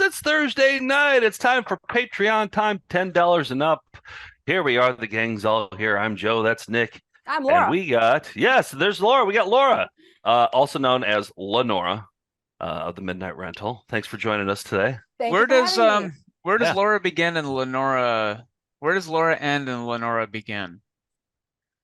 It's Thursday night. It's time for Patreon time, $10 and up. Here we are, the gang's all here. I'm Joe, that's Nick. I'm And Laura. we got, yes, there's Laura. We got Laura, also known as Lenora of the Midnight Rental. Thanks for joining us today. Thank you Where for does having me. where does Yeah. Laura begin and Lenora where does Laura end and Lenora begin?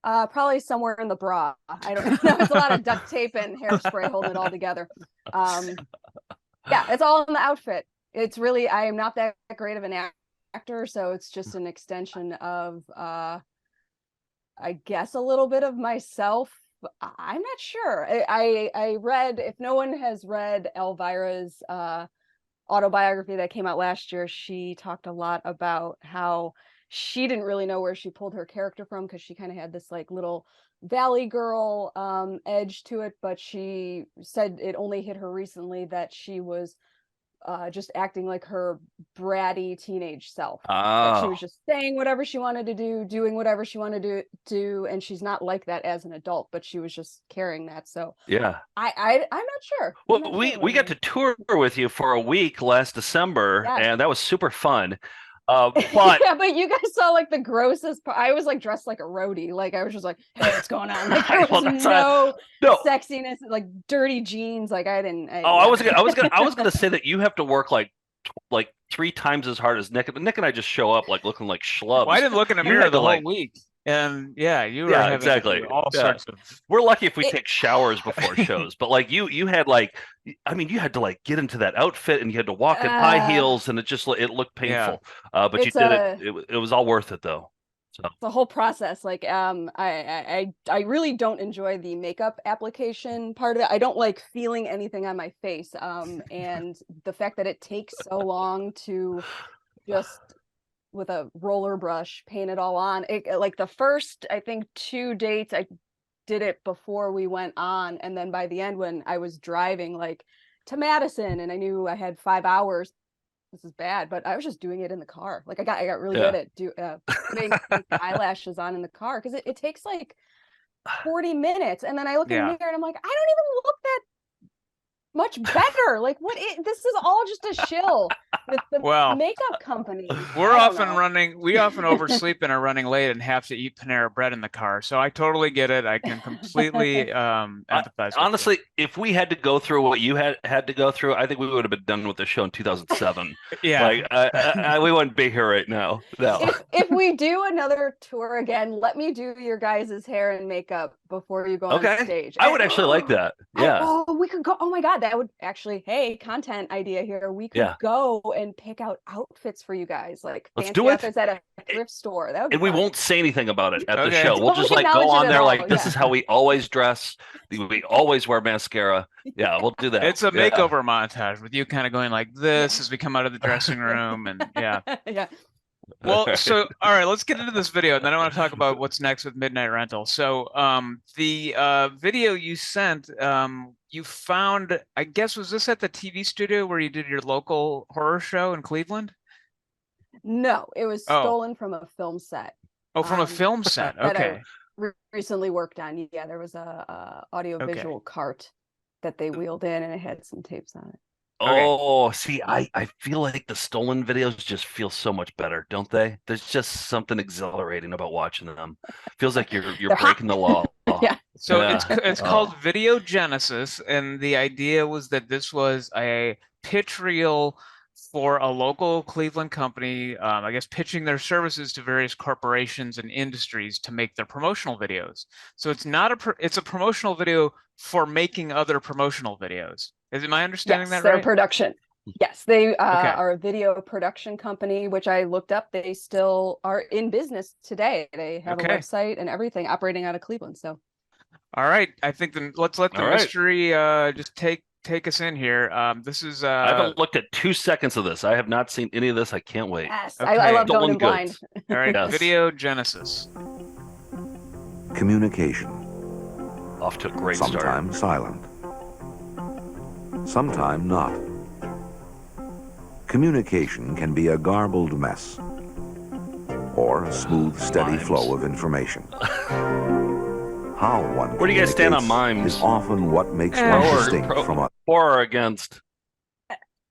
Probably somewhere in the bra. I don't know. It's a lot of duct tape and hairspray holding it all together. Yeah, it's all in the outfit. It's really, I am not that great of an actor, so it's just an extension of, I guess, a little bit of myself. I'm not sure. I read, if no one has read Elvira's autobiography that came out last year, she talked a lot about how she didn't really know where she pulled her character from, because she kind of had this like little valley girl edge to it, but she said it only hit her recently that she was just acting like her bratty teenage self. That she was just saying whatever she wanted to do, doing whatever she wanted to do, and she's not like that as an adult, but she was just carrying that. So Yeah. I'm not sure. Well, I'm not we sure, we got to tour with you for a week last December, Yes. and that was super fun. But Yeah, but you guys saw like the grossest part. I was like dressed like a roadie. Like I was just like, hey, what's going on? Like there well, was no. sexiness, like dirty jeans. Like I didn't. Oh, I was gonna say that you have to work like 3 times as hard as Nick. Nick and I just show up like looking like schlubs. Well, I didn't look in a You mirror had the to, whole like- week. And yeah, you were Yeah, having to exactly. do all Yeah. sorts of We're lucky if we take showers before shows, but like you had like, I mean, you had to like get into that outfit and you had to walk in high heels, and it looked painful. But you did it. It was all worth it though. So the whole process. Like I really don't enjoy the makeup application part of it. I don't like feeling anything on my face. And the fact that it takes so long to just with a roller brush paint it all on. It like the first, I think, 2 dates I did it before we went on, and then by the end when I was driving like to Madison and I knew I had 5 hours, this is bad, but I was just doing it in the car. Like I got really good at putting eyelashes on in the car, because it takes like 40 minutes, and then I look in the mirror and I'm like, I don't even look that much better. Like this is all just a shill with the makeup company. we often oversleep and are running late and have to eat Panera bread in the car. So I totally get it. I can completely empathize. Honestly, if we had to go through what you had to go through, I think we would have been done with the show in 2007. Yeah. Like we wouldn't be here right now. No. If we do another tour again, let me do your guys' hair and makeup before you go on stage. I would actually like that. Yeah. We could go. Oh my God, that would actually, hey, content idea here. We could go and pick out outfits for you guys, like Let's fancy do it. outfits at a thrift store. That would be And we fun. won't say anything about it at the show. We'll just Don't like go on acknowledge it there at like, all, this is how we always dress. We always wear mascara. Yeah, we'll do that. It's a makeover montage with you kind of going like this as we come out of the dressing room, and yeah. Well, so all right, let's get into this video, and then I want to talk about what's next with Midnight Rental. So, the video you sent, you found, I guess, was this at the TV studio where you did your local horror show in Cleveland? No, it was stolen from a film set. Oh, from a film set. Okay. That I recently worked on. Yeah, there was a audio-visual cart that they wheeled in, and it had some tapes on it. Oh, see, I feel like the stolen videos just feel so much better, don't they? There's just something exhilarating about watching them. Feels like you're breaking the law. Yeah. So it's called Video Genesis, and the idea was that this was a pitch reel for a local Cleveland company, I guess, pitching their services to various corporations and industries to make their promotional videos. So it's not it's a promotional video for making other promotional videos. Is it my understanding that right? Their production. Yes, they are a video production company, which I looked up. They still are in business today. They have a website and everything operating out of Cleveland. So, all right, I think let's let the mystery just take us in here. This is I haven't looked at 2 seconds of this. I have not seen any of this. I can't wait. Yes, I love going in blind. All right, Video Genesis. Communication. Off to a great start. Sometimes silent. Sometimes not. Communication can be a garbled mess or a smooth, steady flow of information. How one Where do you guys stand on communicates mimes? is often what makes one distinct from others. For or against?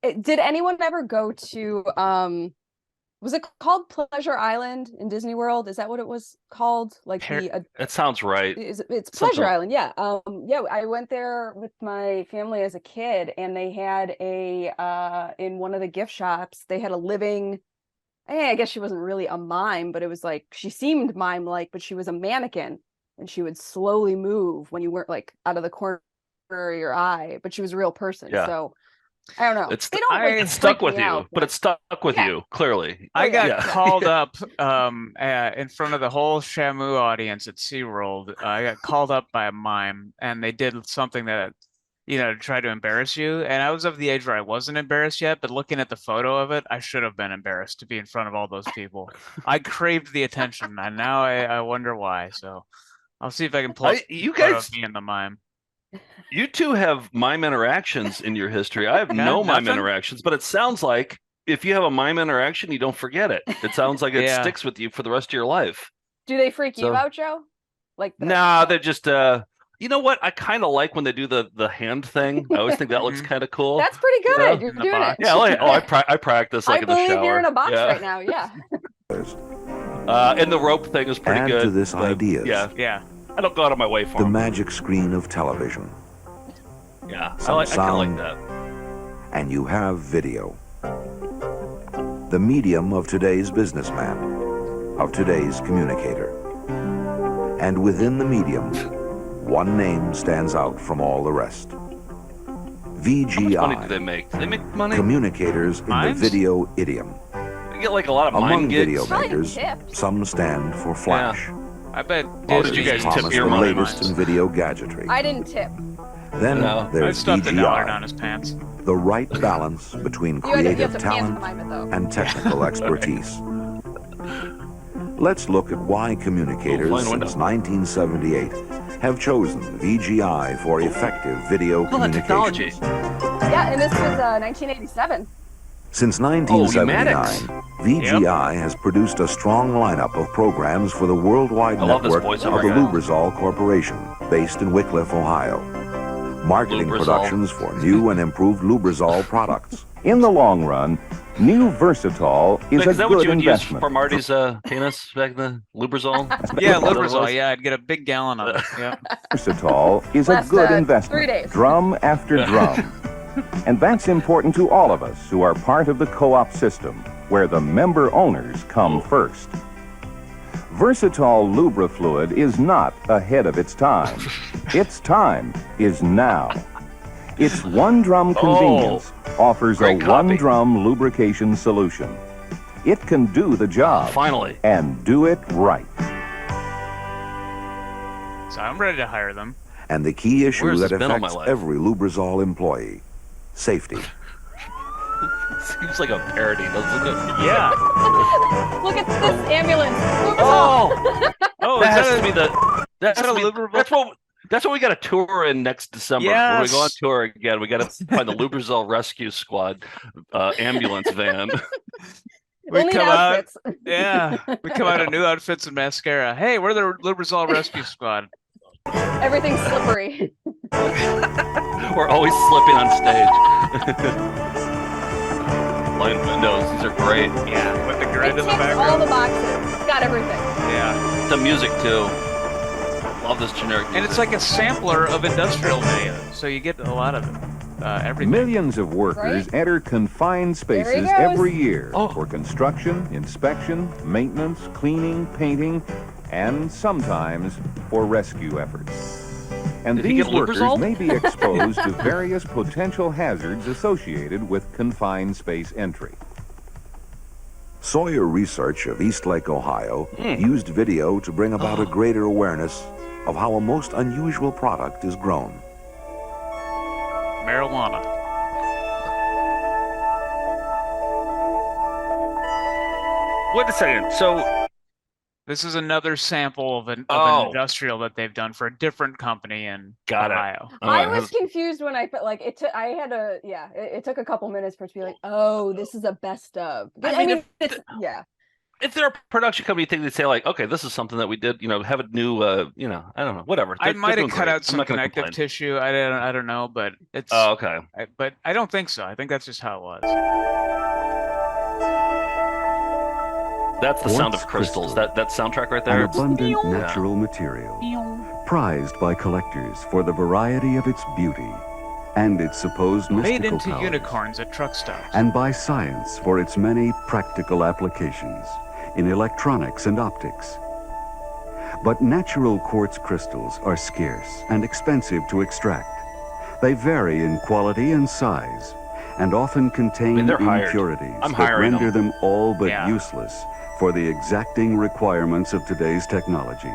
Did anyone ever go to was it called Pleasure Island in Disney World? Is that what it was called? Like that sounds right. It's Pleasure Island, yeah. Yeah, I went there with my family as a kid, and they had in one of the gift shops, they had a living, I guess she wasn't really a mime, but it was like she seemed mime-like, but she was a mannequin, and she would slowly move when you weren't like out of the corner of your eye, but she was a real person. Yeah. So I don't know. It stuck with you, but it stuck with you, clearly. I got called up in front of the whole Shamu audience at SeaWorld. I got called up by a mime, and they did something that, to try to embarrass you. And I was of the age where I wasn't embarrassed yet, but looking at the photo of it, I should have been embarrassed to be in front of all those people. I craved the attention, and now I wonder why. So I'll see if I can pull up you guys me and the mime. You two have mime interactions in your history. I have no mime interactions, but it sounds like if you have a mime interaction, you don't forget it. It sounds like it sticks with you for the rest of your life. Do they freak you out, Joe? Nah, they're just you know what? I kind of like when they do the hand thing. I always think that looks kind of cool. That's pretty good. You're doing it. Yeah, I practice like in the shower. I believe you're in a box right now. Yeah. And the rope thing is pretty good. Add to this ideas. Yeah. I don't go out of my way for the magic screen of television. Yeah, I kind of like that. And you have video. The medium of today's businessman, of today's communicator. And within the medium, one name stands out from all the rest. VGI. How much money do they make? Do they make money? Communicators in the video idiom. They get like a lot of Among gigs. video makers, some stand for flash. I bet. Did you guys tip your the latest in video gadgetry? I didn't tip. Then there's VGI, down his pants. The right balance between creative talent and technical expertise. Let's look at why communicators since 1978 have chosen VGI for effective video communications. Yeah, and this was 1987. Since 1979, VGI has produced a strong lineup of programs for the worldwide network of the Lubrizol Corporation, based in Wickliffe, Ohio. Marketing productions for new and improved Lubrizol products. In the long run, new Versatol is a good investment. For Marty's penis back then, Lubrizol? Yeah, Lubrizol. Yeah, I'd get a big gallon of it. Yeah. Versatol is a good investment. 3 days. Drum after drum. And that's important to all of us who are part of the co-op system, where the member owners come first. Versatol Lubrifluid is not ahead of its time. Its time is now. Its one-drum convenience offers a one-drum lubrication solution. It can do the job. Finally. And do it right. So I'm ready to hire them. And the key issue that affects every Lubrizol employee. Safety. Seems like a parody, doesn't it? Yeah. Look at this ambulance. That has to be the. That's what we got to tour in next December. Yes. When we go on tour again, we got to find the Lubrizol Rescue Squad ambulance van. We come out, we come out in new outfits and mascara. Hey, we're the Lubrizol Rescue Squad. Everything's slippery. We're always slipping on stage. Blind windows, these are great. Yeah, with the grid in the background. All the boxes. It's got everything. Yeah. The music too. Love this generic music. And it's like a sampler of industrial video, so you get a lot of it. Everything. Millions of workers enter confined spaces every year for construction, inspection, maintenance, cleaning, painting, and sometimes for rescue efforts. And these workers may be exposed to various potential hazards associated with confined space entry. Sawyer Research of Eastlake, Ohio, used video to bring about a greater awareness of how a most unusual product is grown. Marijuana. Wait a second. So this is another sample of an industrial that they've done for a different company in Ohio. I was confused when I put it took a couple minutes for it to be like, oh, this is a best of. I mean, if they're a production company, you think they'd say like, okay, this is something that we did, have a new, I don't know, whatever. I might have cut out I'm some not gonna connective complain. tissue. I don't know, but it's. Oh, okay. But I don't think so. I think that's just how it was. That's the sound of Quartz crystals. crystal. That soundtrack right An there. abundant natural material, prized by collectors for the variety of its beauty and its supposed Made mystical into powers, unicorns at truck stops. and by science for its many practical applications in electronics and optics. But natural quartz crystals are scarce and expensive to extract. They vary in quality and size, and often contain they're hired. impurities I'm that hiring render them all but Yeah. useless for the exacting requirements of today's technology.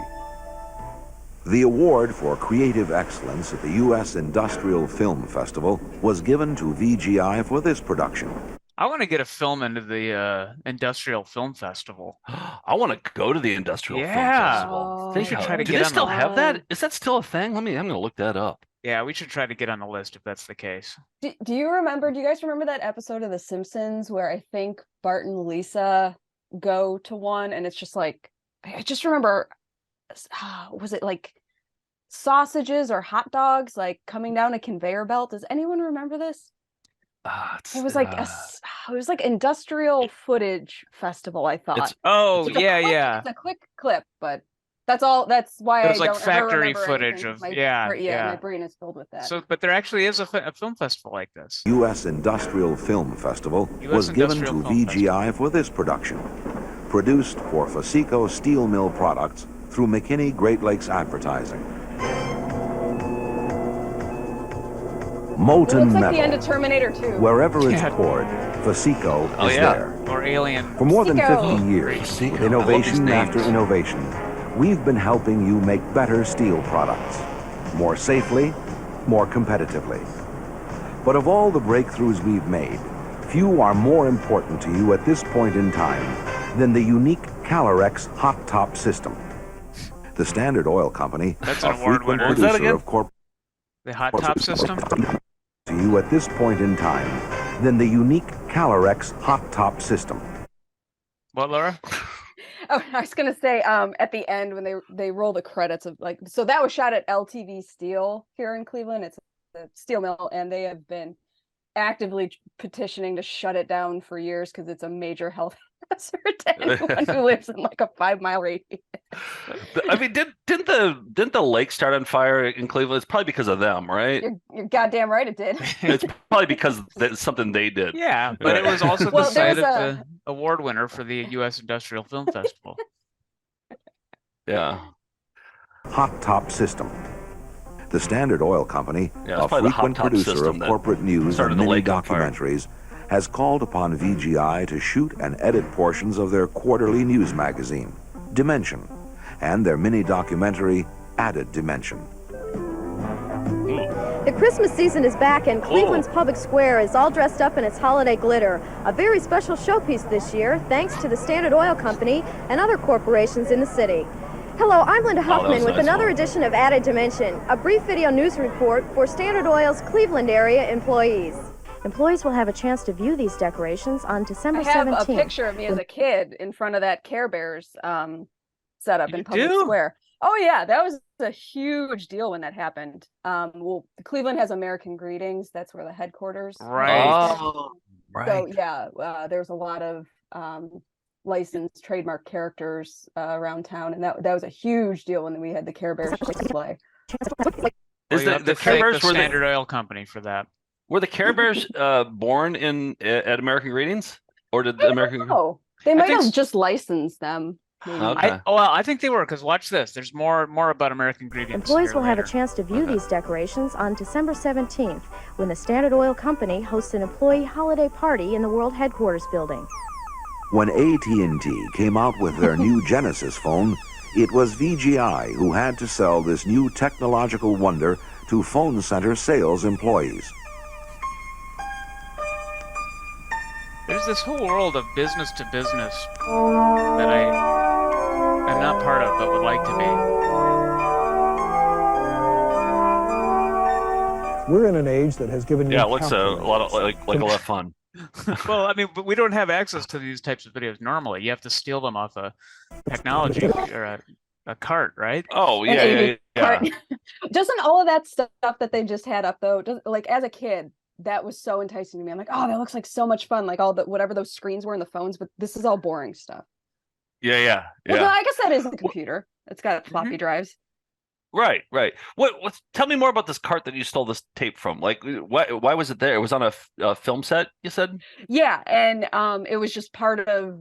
The award for creative excellence at the U.S. Industrial Film Festival was given to VGI for this production. I want to get a film into the Industrial Film Festival. I want to go to the Industrial Film Yeah. Festival. Oh, They should should try to do get they on still the- have that? Is that still a thing? I'm gonna look that up. Yeah, we should try to get on the list if that's the case. Do you guys remember that episode of The Simpsons where I think Bart and Lisa go to one and it's just like, I just remember, was it like sausages or hot dogs like coming down a conveyor belt? Does anyone remember this? It was like it was like industrial footage festival, I thought. Oh, It's a yeah, quick- yeah. It's a quick clip, but that's all. That's why It was I like don't factory ever remember footage anything. of- My, yeah, yeah. my brain is filled with that. So, but there actually is a film festival like this. U.S. Industrial Film Festival US was given to Industrial Film VGI for this production. Produced for Fasico Steel Mill Products through McKinney Great Lakes Advertising. It Molten looks like metal. the end of Terminator 2. Wherever it's Yeah. poured, Fasico Oh, is yeah. there. Or Alien. For more than Fasico. 50 years, Fasico. with I love these innovation after names. innovation, we've been helping you make better steel products. More safely, more competitively. But of all the breakthroughs we've made, few are more important to you at this point in time than the unique Calorex hot top system. The Standard Oil Company, That's a an award frequent winner. What was that producer again? of corporate The hot top system. to you at this point in time than the unique Calorex hot top system. What, Laura? Oh, I was gonna say, at the end when they roll the credits of like, so that was shot at LTV Steel here in Cleveland. It's a steel mill, and they have been actively petitioning to shut it down for years because it's a major health hazard to anyone who lives in like a 5-mile radius. I mean, didn't the lake start on fire in Cleveland? It's probably because of them, right? You're goddamn right it did. It's probably because that's something they did. Yeah, but it was also Well, the site there's of the award winner for the U.S. Industrial Film Festival. Yeah. Hot top system. The Standard Oil Company, Yeah, it's a probably the hot frequent top producer system of that corporate news started and the mini lake on fire. documentaries, has called upon VGI to shoot and edit portions of their quarterly news magazine, Dimension, and their mini documentary, Added Dimension. The Christmas season is back and Cleveland's public square is all dressed up in its holiday glitter. A very special showpiece this year, thanks to the Standard Oil Company and other corporations in the city. Hello, I'm Linda Huffman with nice. another edition of Added Dimension, a brief video news report for Standard Oil's Cleveland area employees. Employees will have a chance to view these decorations on December I have 17th. a picture of me as a kid in front of that Care Bears setup You in public do? square. Oh yeah, that was a huge deal when that happened. Well, Cleveland has American Greetings. That's where the headquarters. Right. Oh, right. So yeah, there's a lot of licensed trademark characters around town, and that was a huge deal when we had the Care Bears display. Is You have the to Care thank Bears the Standard Oil Company for that. were the Care Bears born at American Greetings, or did the American? Oh, they might think have s- just licensed them. Maybe. Okay. I think they were, because watch this. There's more about American Greetings. Employees here will have a later. chance to view these decorations on December 17th when the Standard Oil Company hosts an employee holiday party in the World Headquarters building. When AT&T came out with their new Genesis phone, it was VGI who had to sell this new technological wonder to phone center sales employees. There's this whole world of business to business that I am not part of, but would like to be. We're in an age that has given you Yeah, it looks a calculators, lot of like a lot of fun. Well, I mean, but we don't have access to these types of videos normally. You have to steal them off a technology or a cart, right? Oh yeah. Doesn't all of that stuff that they just had up though, like as a kid, that was so enticing to me. I'm like, oh, that looks like so much fun. Like all the whatever those screens were in the phones, but this is all boring stuff. Yeah. Well, no, I guess that is the computer. It's got floppy drives. Right. What? Tell me more about this cart that you stole this tape from. Like, why was it there? It was on a film set, you said? Yeah, and it was just part of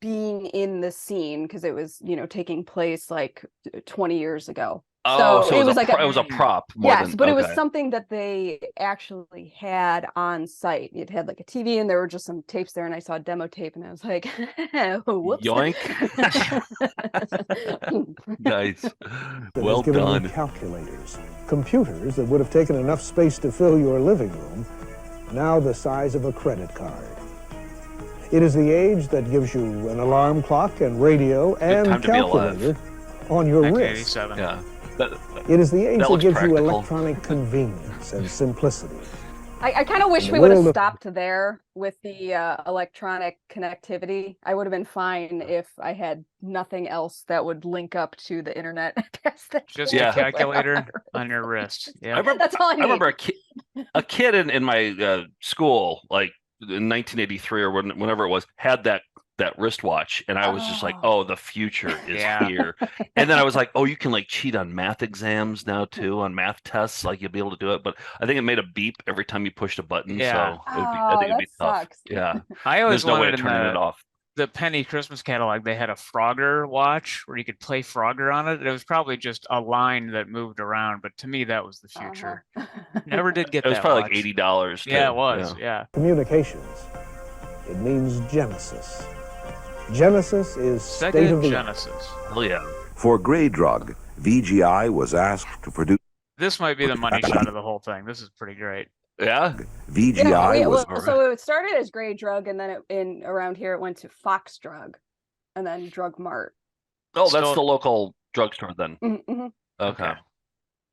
being in the scene because it was, taking place like 20 years ago. Oh, so it was it was a prop. Yes, but it was something that they actually had on site. It had like a TV, and there were just some tapes there, and I saw a demo tape, and I was like, "Whoops!" Yoink! Nice, well done. Calculators, computers that would have taken enough space to fill your living room, now the size of a credit card. It is the age that gives you an alarm clock and radio and calculator on your wrist. Yeah. It is the age that gives practical. you electronic convenience and simplicity. I kind of wish we would have stopped there with the electronic connectivity. I would have been fine if I had nothing else that would link up to the internet. Just a calculator on your wrist. Yeah, that's all I need. I remember a kid in my school, like in 1983 or whenever it was, had that wristwatch, and I was just like, oh, the future is here. And then I was like, oh, you can like cheat on math exams now too, on math tests, like you'll be able to do it. But I think it made a beep every time you pushed a button. Yeah. So I think it'd be tough. Sucks. Yeah. I always There's no way wanted of turning it off. The penny Christmas catalog, they had a Frogger watch where you could play Frogger on it. It was probably just a line that moved around, but to me that was the future. Never did get that. It was probably watch. like $80. Yeah, it was. Yeah. Communications. It means Genesis. Genesis is state of the art. Genesis. Hell yeah. For Grey Drug, VGI was asked to produce. This might be the money shot of the whole thing. This is pretty great. Yeah. VGI was. So it started as Grey Drug, and then around here it went to Fox Drug, and then Drug Mart. Oh, that's the local drugstore then. Mm-hmm. Okay.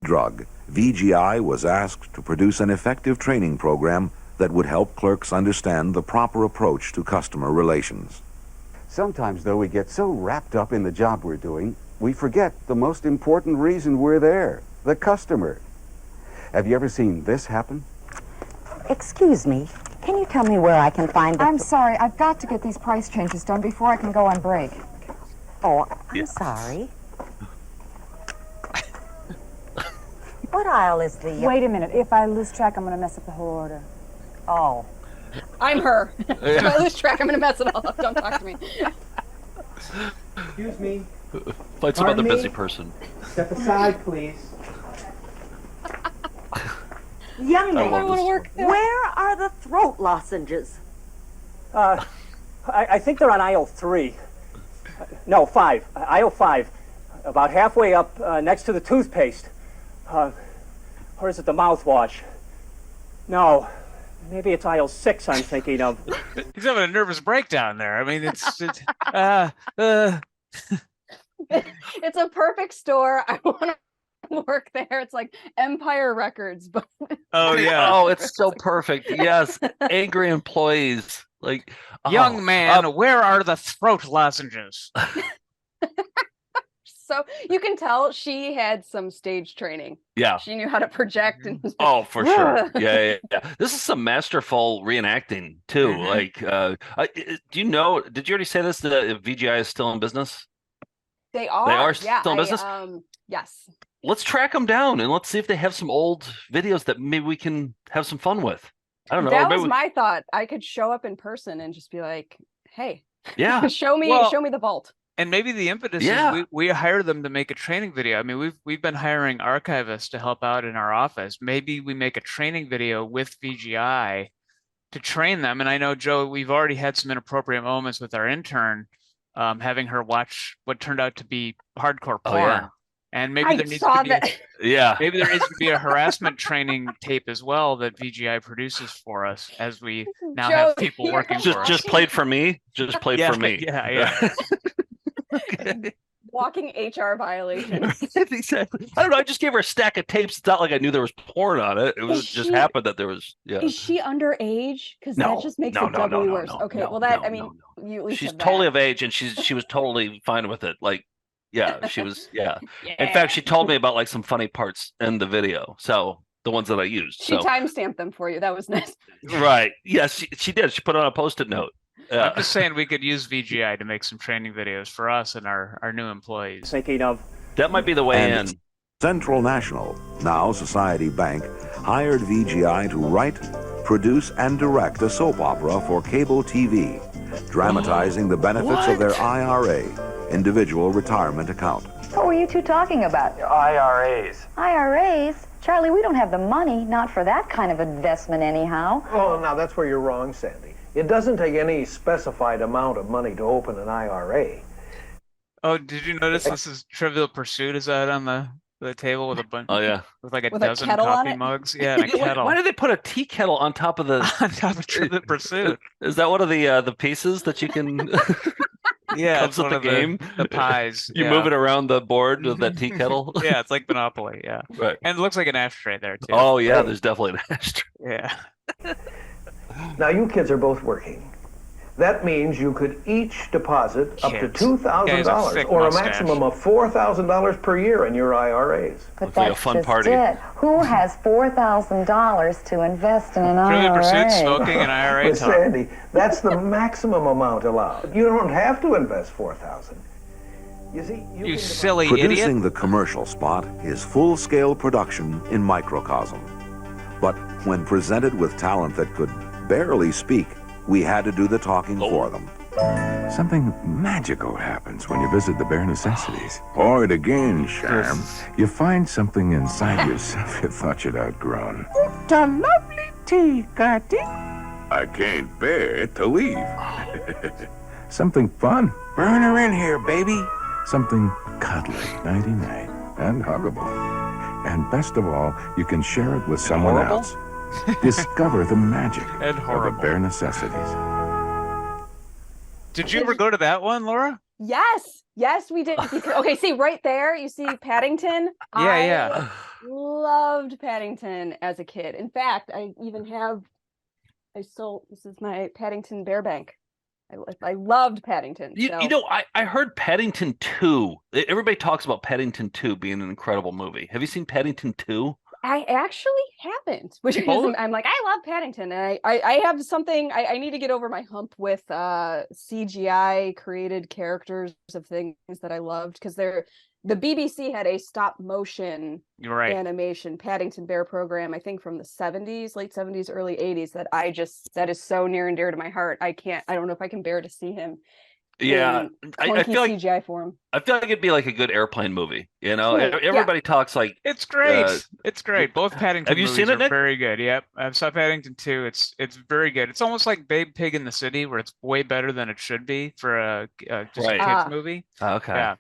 Drug, VGI was asked to produce an effective training program that would help clerks understand the proper approach to customer relations. Sometimes, though, we get so wrapped up in the job we're doing, we forget the most important reason we're there, the customer. Have you ever seen this happen? Excuse me, can you tell me where I can find the... I'm sorry, I've got to get these price changes done before I can go on break. Oh, I'm sorry. What aisle is the... Wait a minute, if I lose track, I'm going to mess up the whole order. Oh. I'm her. If I lose track, I'm going to mess it all up. Don't talk to me. Excuse me. Find some other busy person. Step aside, please. Young man, I want to work there. where are the throat lozenges? I think they're on aisle 3. No, 5. Aisle 5. About halfway up next to the toothpaste. Or is it the mouthwash? No. Maybe it's aisle 6 I'm thinking of. He's having a nervous breakdown there. I mean, it's It's a perfect store. I want to work there. It's like Empire Records, but oh yeah. Oh, it's so perfect. Yes, angry employees. Like, young man, where are the throat lozenges? So you can tell she had some stage training. Yeah. She knew how to project. And oh, for sure. Yeah. This is some masterful reenacting too. Like, do you know, did you already say this, that VGI is still in business? They are. They are still in business? Yes. Let's track them down and let's see if they have some old videos that maybe we can have some fun with. I don't know. That was my thought. I could show up in person and just be like, hey, yeah, show me the vault. And maybe the impetus is we hire them to make a training video. I mean, we've been hiring archivists to help out in our office. Maybe we make a training video with VGI to train them. And I know, Joe, we've already had some inappropriate moments with our intern, having her watch what turned out to be hardcore porn. Oh, yeah. And maybe there needs to be maybe there needs to be a harassment training tape as well that VGI produces for us as we now have people working for us. Just played for me. Just played for me. Yeah. Okay. walking HR violation. Exactly. I don't know. I just gave her a stack of tapes. It's not like I knew there was porn on it. It was just happened that there was. Yeah. Is she underage? Because No, that just makes no, it no, doubly no, worse. no, Okay, no, well that no, I mean, no. you at least She's have totally that. of age, and she was totally fine with it. Like, yeah, she was. Yeah. Yeah. In fact, she told me about like some funny parts in the video. So the ones that I used. She timestamped them for you. That was nice. Right. Yes, she did. She put on a Post-it note. I'm just saying we could use VGI to make some training videos for us and our new employees. Thinking of that might be the way And in. Central National, now Society Bank, hired VGI to write, produce, and direct a soap opera for cable TV, dramatizing the benefits of their IRA, individual retirement account. What were you two talking about? IRAs. IRAs? Charlie, we don't have the money, not for that kind of investment anyhow. Oh, now that's where you're wrong, Sandy. It doesn't take any specified amount of money to open an IRA. Oh, did you notice this is Trivial Pursuit? Is that on the table with a bunch? Oh yeah, with like a With dozen kettle on coffee it? mugs. Yeah, and a kettle. Why did they put a tea kettle on top of the on top of Trivial Pursuit? Is that one of the pieces that you can? Yeah, comes it's with one the of game. The pies. You yeah. move it around the board with that tea kettle. Yeah, it's like Monopoly. Yeah, right. And it looks like an ashtray there too. Oh yeah, there's definitely an ashtray. Yeah. Now you kids are both working. That means you could each deposit up to Kids. Guys, a $2,000 thick or a mustache. maximum of $4,000 per year in your IRAs. But Looks like a that's fun just party. it. Who has $4,000 to invest in an Trivial IRA? Pursuit, smoking, and IRA But talk. Sandy, that's the maximum amount allowed. You don't have to invest $4,000. You see, You can silly Producing idiot. the commercial spot is full-scale production in microcosm. But when presented with talent that could barely speak, we had to do the talking for them. Something magical happens when you visit the bare necessities. Pour it again, Charm. You find something inside yourself you thought you'd outgrown. What a lovely tea, Gertie. I can't bear to leave. Something fun. Burn her in here, baby. Something cuddly, nighty-night, and huggable. And best of all, you can share it with someone horrible? else. Discover the magic And of the horrible. bare necessities. Did you ever go to that one, Laura? Yes, we did. Okay, see right there, you see Paddington. Yeah. I loved Paddington as a kid. In fact, this is my Paddington bear bank. I loved Paddington. You know, I heard Paddington 2. Everybody talks about Paddington 2 being an incredible movie. Have you seen Paddington 2? I actually haven't, which is, I'm like, I love Paddington. And I have something, I need to get over my hump with CGI created characters of things that I loved, because the BBC had a stop motion animation Paddington Bear program, I think from the 70s, late 70s, early 80s, that is so near and dear to my heart. I don't know if I can bear to see him. Yeah, I feel like CGI form. I feel like it'd be like a good airplane movie. You know, Cool. everybody talks like it's great. It's great. Both Paddington have you movies seen it, are Nick? very good. Yep, I saw Paddington 2. It's very good. It's almost like Babe Pig in the City, where it's way better than it should be for a just a kids movie. Okay. Yeah.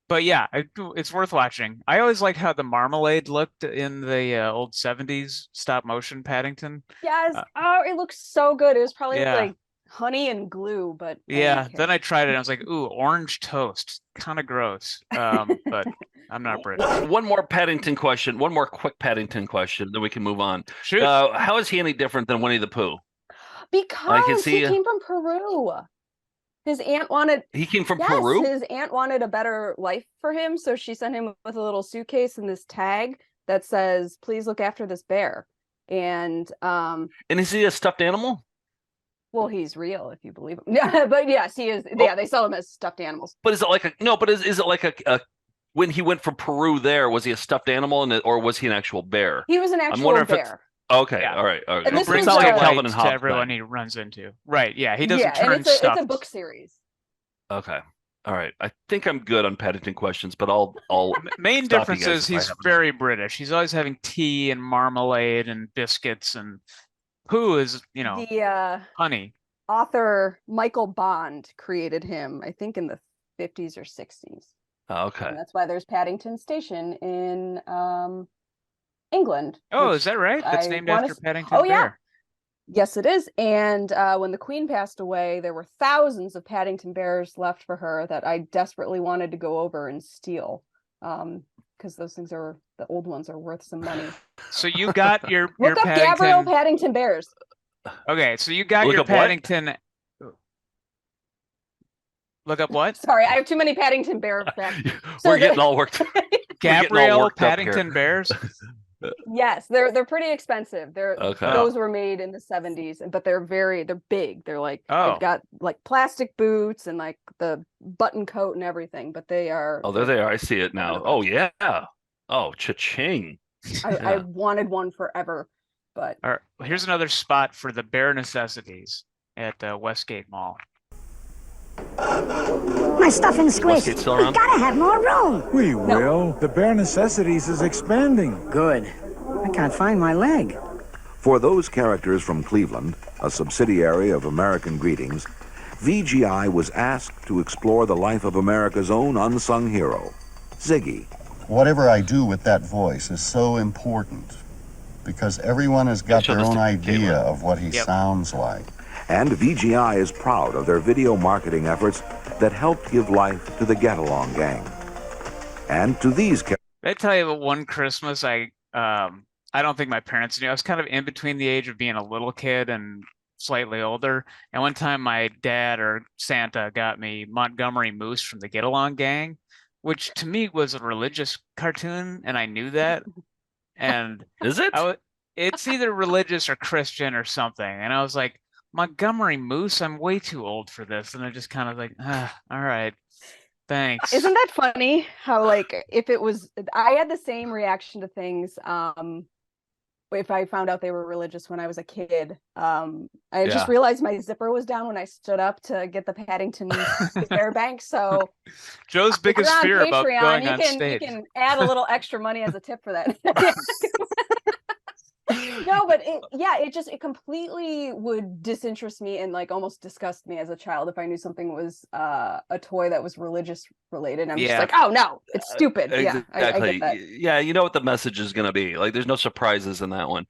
But yeah, it's worth watching. I always liked how the marmalade looked in the old 70s stop motion Paddington. Yes. It looks so good. It was probably Yeah. like honey and glue, but Yeah, then I tried it and I was like, ooh, orange toast. Kind of gross. But I'm not British. One more Paddington question. One more quick Paddington question, then we can move on. Shoot. How is he any different than Winnie the Pooh? because he came from Peru. His aunt wanted. He came from yes, Peru? His aunt wanted a better life for him, so she sent him with a little suitcase and this tag that says, "Please look after this bear." And is he a stuffed animal? Well, he's real if you believe him. Yeah, but yes, he is. Yeah, they sell him as stuffed animals. But is it like is it like a when he went from Peru there, was he a stuffed animal or was he an actual bear? He was an actual bear. Okay, Yeah. all right. And this Brings was like a- Calvin and and to Hobbes everyone thing. he runs into. Right, yeah, he doesn't Yeah, turn and it's stuffed. a book series. Okay. All right. I think I'm good on Paddington questions, but I'll Main stop you difference guys is if I he's have very British. He's always having tea and marmalade and biscuits, and Pooh is, The honey. author Michael Bond created him, I think, in the 50s or 60s. okay. And that's why there's Paddington Station in England. Oh, which is that right? That's I named wanna after s- Paddington Oh yeah, Bear. Yes, it is. And when the Queen passed away, there were thousands of Paddington Bears left for her that I desperately wanted to go over and steal. Because those things the old ones are worth some money. So you got your Look up Paddington... Gabrielle Paddington Bears. Okay, so you got your Paddington... Look up what? Sorry, I have too many Paddington Bear facts. We're getting all worked. Gabrielle Paddington Bears. Yes, they're pretty expensive. Those were made in the 70s, but they're big. They're like they've got like plastic boots and like the button coat and everything. But they are. Oh, there they are. I see it now. Oh yeah. Oh, cha-ching. I wanted one forever, but. All right, here's another spot for the Bear Necessities at Westgate Mall. My stuff in squish. We gotta have more room. We will. The Bare Necessities is expanding. Good. I can't find my leg. For those characters from Cleveland, a subsidiary of American Greetings, VGI was asked to explore the life of America's own unsung hero, Ziggy. Whatever I do with that voice is so important because everyone has got their own idea of what he sounds like. And VGI is proud of their video marketing efforts that helped give life to the Get Along Gang. And to these characters. I tell you about one Christmas, I don't think my parents knew. I was kind of in between the age of being a little kid and slightly older. And one time my dad or Santa got me Montgomery Moose from the Get Along Gang, which to me was a religious cartoon, and I knew that. And is it? It's either religious or Christian or something. And I was like, Montgomery Moose, I'm way too old for this. And I just kind of like, all right, thanks. Isn't that funny how like if it was, I had the same reaction to things if I found out they were religious when I was a kid. I just realized my zipper was down when I stood up to get the Paddington Bear Bank. So Joe's biggest fear about going on stage. You can add a little extra money as a tip for that. No, but it completely would disinterest me and like almost disgust me as a child if I knew something was a toy that was religious related. I'm just like, oh no, it's stupid. Exactly. I get that. Yeah, you know what the message is going to be. Like, there's no surprises in that one.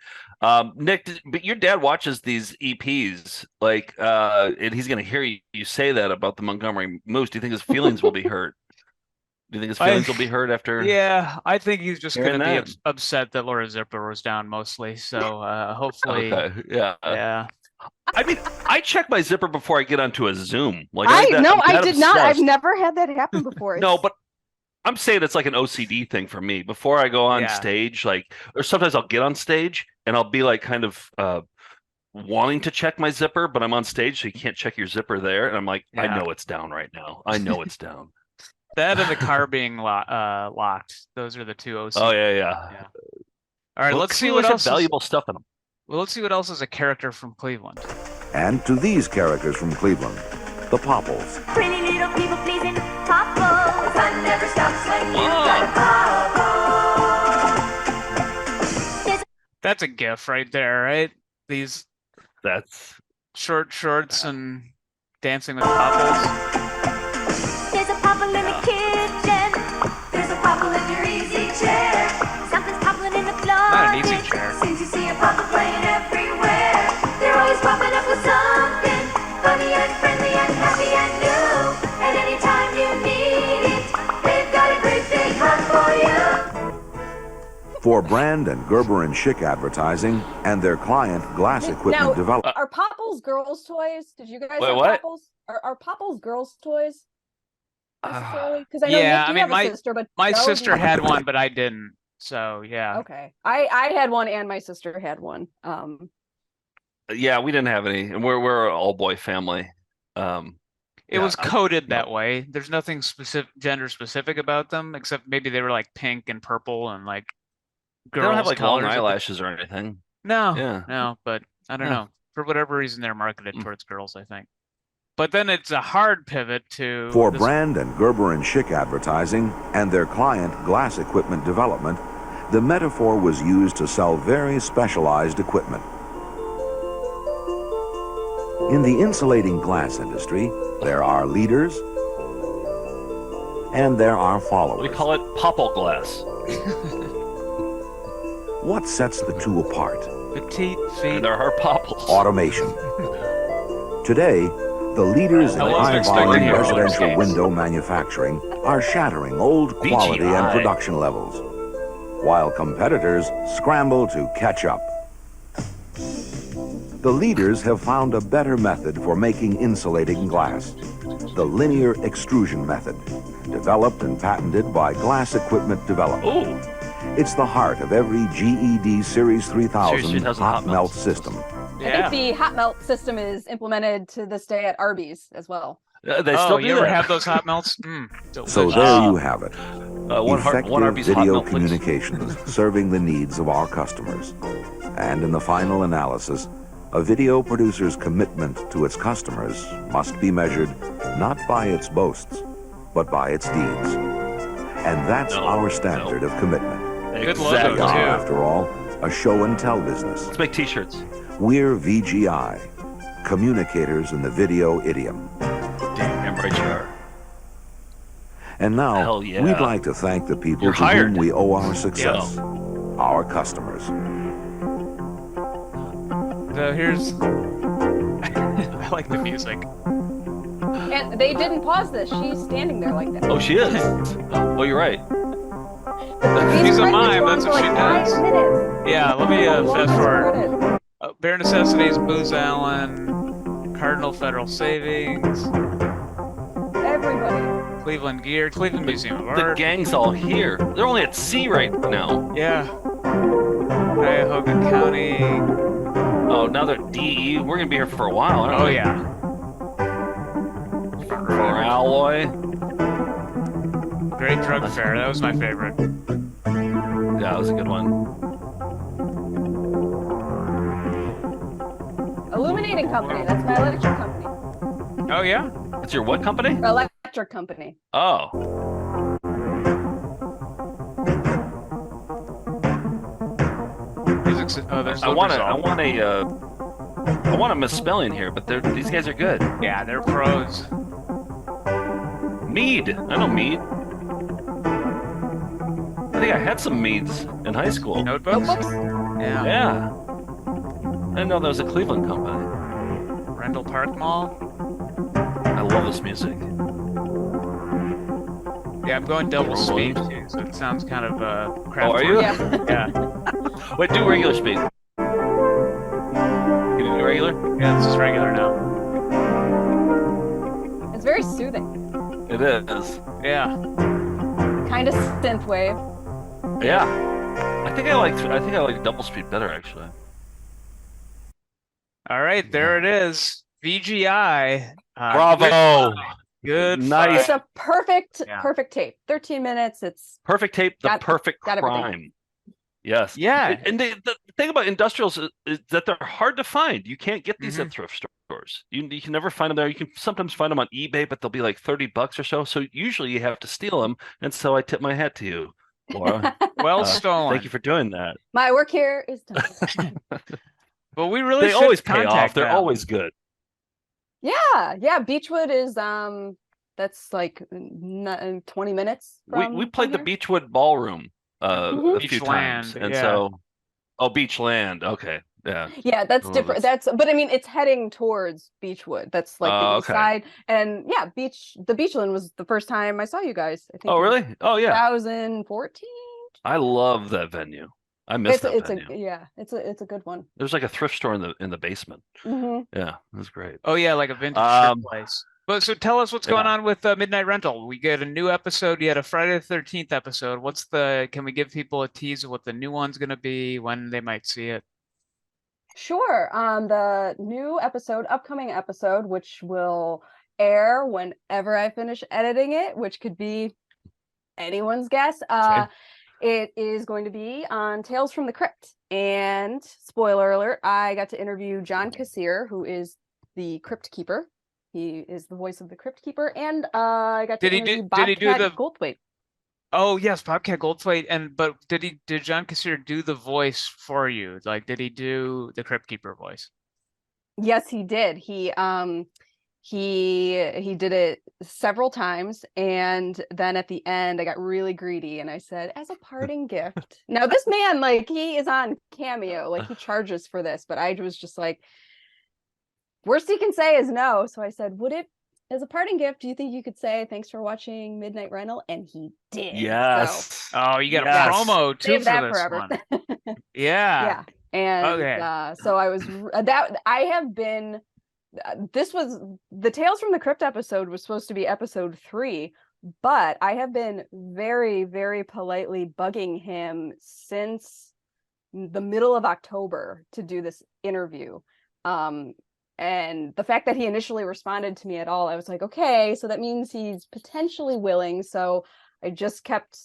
Nick, but your dad watches these EPs, like, and he's going to hear you say that about the Montgomery Moose. Do you think his feelings will be hurt? Do you think his feelings will be hurt after? Yeah, I think he's just going to be upset that Laura Zipper was down mostly. So hopefully, yeah. I mean, I check my zipper before I get onto a Zoom. Like, I did not. I've never had that happen before. No, but I'm saying it's like an OCD thing for me. Before I go on stage, like, or sometimes I'll get on stage and I'll be like kind of wanting to check my zipper, but I'm on stage, so you can't check your zipper there. And I'm like, I know it's down right now. I know it's down. That and the car being locked. Those are the two OCs. Oh, yeah. All right, let's see what else. Valuable stuff in them. Well, let's see what else is a character from Cleveland. And to these characters from Cleveland, the Popples. Pretty little people pleasing Popples. The fun never stops when you got Popples. That's a gif right there, right? That's short shorts and dancing with Popples. There's a Popple in the kitchen. There's a Popple in your easy chair. Something's popping in the closet. Not an easy chair. Since you see a Popple playing everywhere, they're always popping up with something funny and friendly and happy and new. And anytime you need it, they've got a great big hug for you. For brand and Gerber and Schick advertising and their client glass equipment development. Are Popples girls' toys? Did you guys have what? Popples? Are Popples girls' toys? Because I know Nick, you have a sister, but my Joe, sister had one, but I didn't. So yeah. Okay, I had one, and my sister had one. Yeah, we didn't have any, and we're an all boy family. It was coded that way. There's nothing specific, gender specific about them, except maybe they were like pink and purple and like. They don't have like long eyelashes or anything. No, but I don't know. For whatever reason, they're marketed towards girls, I think. But then it's a hard pivot to... For brand and Gerber and Schick advertising and their client glass equipment development, the metaphor was used to sell very specialized equipment. In the insulating glass industry, there are leaders and there are followers. We call it Popple glass. What sets the two apart? Petite feet. And there are Popples. Automation. Today, the leaders in high-volume residential window manufacturing are shattering old quality VGI. and production levels, while competitors scramble to catch up. The leaders have found a better method for making insulating glass, the linear extrusion method, developed and patented by Glass Equipment Development. Ooh. It's the heart of every GED Series 3000, Series 3000 hot melt system. I think the hot melt system is implemented to this day at Arby's as well. They still do you ever that. have those hot melts? So there you have it. One Effective Arby's hot video melt, please. communications serving the needs of our customers. And in the final analysis, a video producer's commitment to its customers must be measured not by its boasts, but by its deeds. And that's our standard of commitment. Good Exactly. logo, We are, too. after all, a show and tell business. Let's make t-shirts. We're VGI, communicators in the video idiom. Damn right you are. And now, Hell yeah. we'd like to thank the people You're to hired. whom we owe our success, our customers. So here's... I like the music. And they didn't pause this. She's standing there like that. Oh, she is. Oh, you're right. She's a mime, that's what she like does. 5 minutes. Yeah, let me fast forward. Credit. Bare Necessities, Booz Allen, Cardinal Federal Savings, Everybody. Cleveland Gear, Cleveland Museum of The Art. gang's all here. They're only at sea right now. Yeah. Cuyahoga County. Oh, now they're DE. We're gonna be here for a while, aren't Oh, we? yeah. For alloy. Great Drug Fair, that was my favorite. Yeah, that was a good one. Illuminating company. That's my electric company. Oh, yeah? It's your what company? Electric company. Oh. Music's, oh, there's I want a misspelling here, but these guys are good. Yeah, they're pros. Mead. I know Mead. I think I had some Meads in high school. Notebooks? Yeah. Yeah. I didn't know that was a Cleveland company. Rendell Park Mall. I love this music. Yeah, I'm going double speed too, so it sounds kind of crap. Oh, are you? Yeah. Wait, do regular speed. Can you do regular? Yeah, this is regular now. It's very soothing. It is. Yeah. Kind of synthwave. Yeah. I think I like double speed better actually. All right, there it is. VGI. Bravo. Good. Nice. It's a perfect Yeah. tape. 13 minutes. It's Perfect tape, the perfect got everything. crime. Yes. Yeah. And the thing about industrials is that they're hard to find. You can't get these at thrift stores. You can never find them there. You can sometimes find them on eBay, but they'll be like $30 or so. So usually you have to steal them. And so I tip my hat to you, Laura. Well stolen. Thank you for doing that. my work here is done. But we really They should always pay contact off. They're them. always good. Yeah. Beechwood is that's like 20 minutes. We played the Beechwood Ballroom a few times. Beachland, And yeah. so Beachland. Okay. Yeah. Yeah, that's Oh, different. But I mean, it's heading towards Beechwood. That's like the east okay. side. And yeah, the Beachland was the first time I saw you guys. I think Oh, it was really? Oh, yeah. 2014. I love that venue. I miss that venue. It's a good one. There's like a thrift store in the basement. Hmm. Yeah, it was great. Oh yeah, like a vintage shirt place. But so tell us what's going on with Midnight Rental. We get a new episode. You had a Friday the 13th episode. Can we give people a tease of what the new one's going to be, when they might see it? Sure. The new upcoming episode, which will air whenever I finish editing it, which could be anyone's guess. It is going to be on Tales from the Crypt. And spoiler alert, I got to interview John Kassir, who is the Crypt Keeper. He is the voice of the Crypt Keeper. And I got to interview Bobcat Goldthwait. Oh yes, Bobcat Goldthwait. But did John Kassir do the voice for you? Like, did he do the Crypt Keeper voice? Yes, he did. he did it several times, and then at the end I got really greedy and I said, as a parting gift. Now this man, like, he is on Cameo, like he charges for this, but I was just like, worst he can say is no. So I said, would it, as a parting gift, do you think you could say thanks for watching Midnight Rental? And he did. Yes. So, oh, you got a promo too save for that this forever. one. Yeah. And Okay. so I was that I have been. This was the Tales from the Crypt episode was supposed to be episode 3, but I have been very, very politely bugging him since the middle of October to do this interview. And the fact that he initially responded to me at all, I was like, okay, so that means he's potentially willing. So I just kept,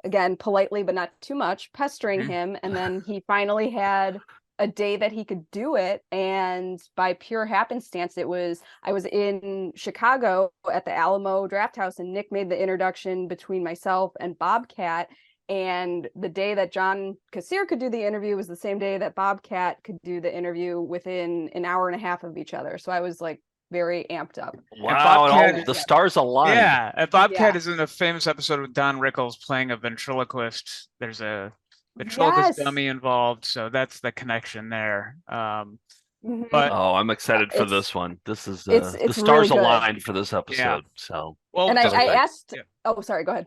again, politely, but not too much, pestering him. And then he finally had a day that he could do it. And by pure happenstance, I was in Chicago at the Alamo Draft House, and Nick made the introduction between myself and Bobcat. And the day that John Kassir could do the interview was the same day that Bobcat could do the interview within an hour and a half of each other. So I was like very amped up. Wow, and all the stars aligned. Yeah, and Bobcat is in a famous episode with Don Rickles playing a ventriloquist. There's a ventriloquist dummy involved, so that's the connection there. But I'm excited for this one. This is the stars really aligned for this episode. Yeah. So and I asked. Yeah. Oh, sorry. Go ahead.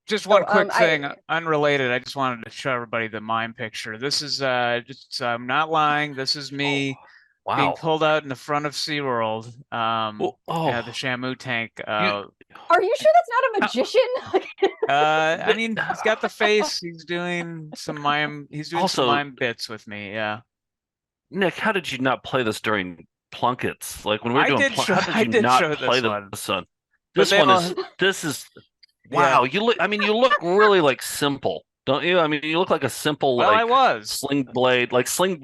Just one quick thing, unrelated. I just wanted to show everybody the mime picture. This is I'm not lying. This is me being pulled out in the front of SeaWorld. The Shamu tank. Are you sure that's not a magician? I mean, he's got the face. He's doing some mime. He's doing some mime bits with me. Yeah. Nick, how did you not play this during plunkets? Like when we were doing plunkets, how did you not play this one? This is. Wow, you look. I mean, you look really like simple, don't you? I mean, you look like a simple Sling Blade, like Sling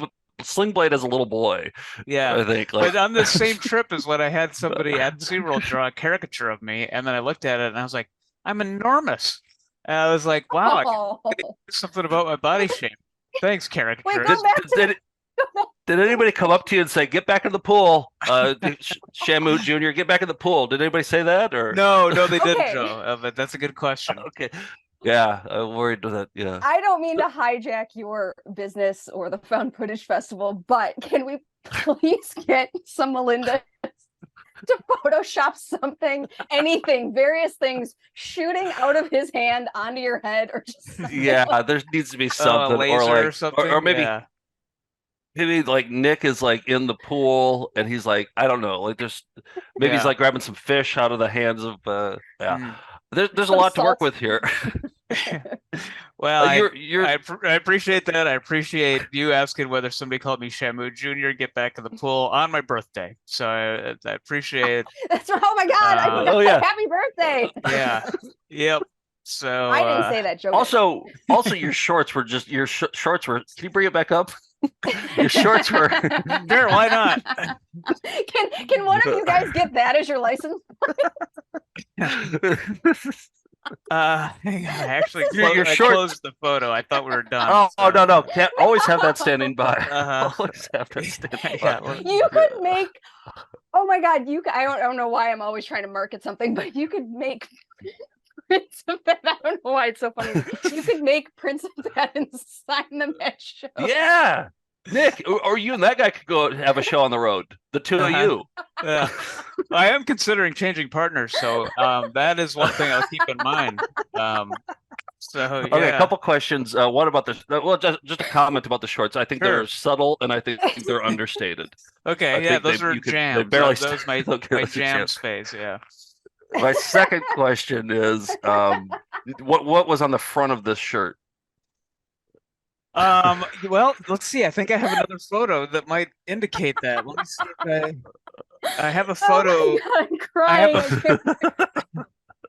Blade as a little boy. Yeah, I think. But on the same trip as when I had somebody at SeaWorld draw a caricature of me, and then I looked at it and I was like, I'm enormous. And I was like, wow, I can do something about my body shape. Thanks, caricature. Wait, did anybody come up to you and say, "Get back in the pool, Shamu Jr. Get back in the pool"? Did anybody say that? Or no, they didn't, Joe. But that's a good question. Okay, yeah, I'm worried that. Yeah, I don't mean to hijack your business or the Found Footage Festival, but can we please get some Melinda to Photoshop something, anything, various things shooting out of his hand onto your head, or just something? Yeah, there needs to be something, or something, or maybe. Yeah. Maybe like Nick is like in the pool and he's like, I don't know, like maybe he's like grabbing some fish out of the hands of There's a lot to work with here. Well, I appreciate that. I appreciate you asking whether somebody called me Shamu Jr. Get back in the pool on my birthday. So I appreciate it. That's right. Oh my God! I forgot. Happy birthday! Yeah. Yep. So I didn't say that joke. Also, your shorts were just shorts were. Can you bring it back up? Your shorts were. Sure, why not? Can one of you guys get that as your license? I actually closed the photo. I thought we were done. Oh no! Can't always have that standing by. Always have that standing by. You could make. Oh my God! I don't know why I'm always trying to market something, but you could make. Prints of that. I don't know why it's so funny. You could make prints of that and sign them at shows. Yeah, Nick, or you and that guy could go have a show on the road. The two of you. Yeah, I am considering changing partners, so that is one thing I'll keep in mind. Okay, a couple questions. What about this? Well, just a comment about the shorts. I think they're subtle, and I think they're understated. Okay, those are jams. Those my jam space. Yeah. My second question is, what was on the front of this shirt? Well, let's see. I think I have another photo that might indicate that. Let me see if I have a photo. Oh my God, I'm crying.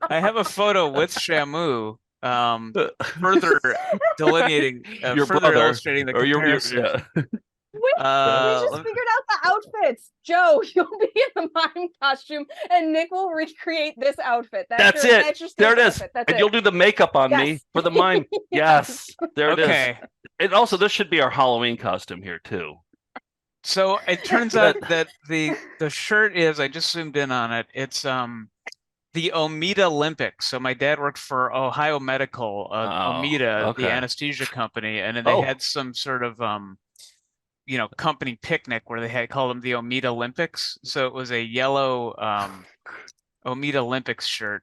I have a photo with Shamu, further delineating, further illustrating the comparison. We just figured out the outfits. Joe, you'll be in the mime costume, and Nick will recreate this outfit. That's it. There it is. And you'll do the makeup on me for the mime. Yes, there it is. And also, this should be our Halloween costume here too. So it turns out that the shirt is, I just zoomed in on it. It's the Omeda Olympics. So my dad worked for Ohio Medical, Omeda, the anesthesia company, and then they had some sort of company picnic where they had called them the Omeda Olympics. So it was a yellow Omeda Olympics shirt.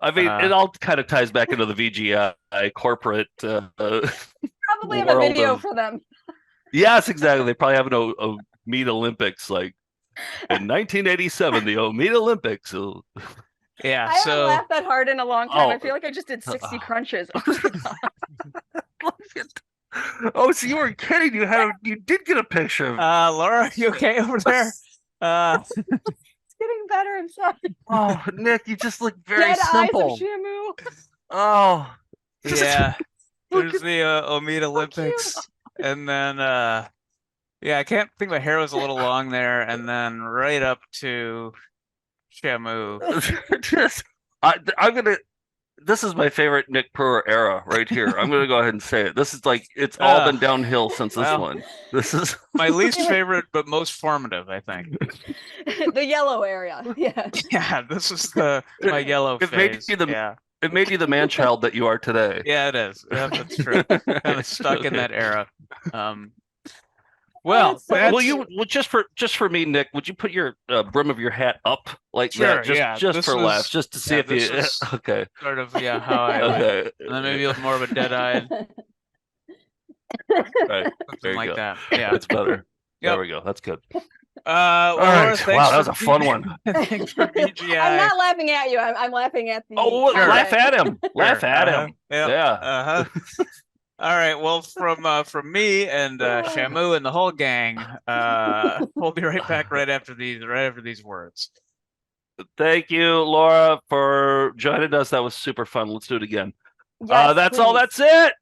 I mean, it all kind of ties back into the VGI corporate. Probably have a video for them. Yes, exactly. They probably have an Omeda Olympics, like in 1987, the Omeda Olympics. Yeah, I haven't laughed that hard in a long time. I feel like I just did 60 crunches. So you weren't kidding. You did get a picture. Laura, you okay over there? It's getting better. I'm sorry. Oh, Nick, you just look very Dead simple. eyes of Shamu. Oh, yeah. There's the Omeda Olympics, and then I can't think my hair was a little long there, and then right up to Shamu. This is my favorite Nick Purr era right here. I'm gonna go ahead and say it. This is like it's all been downhill since this one. This is my least favorite, but most formative, I think. The yellow area. Yeah. Yeah, this is my yellow phase. It made you the man child that you are today. Yeah, it is. Yeah, that's true. Kind of stuck in that era. Well, just for me, Nick, would you put your brim of your hat up like sure, that, just for laughs, just to see if you okay. Sort of, how I would. And then maybe a little more of a dead-eyed. Right, something like go. that. Yeah, that's better. Yep. There we go. That's good. All right. Wow, that was a fun one. Thanks for VGI. I'm not laughing at you. I'm laughing at the. Laugh at him. Laugh at him. Yeah. All right. Well, from me and Shamu and the whole gang, we'll be right back right after these words. Thank you, Laura, for joining us. That was super fun. Let's do it again. Yes, that's please. all. That's it.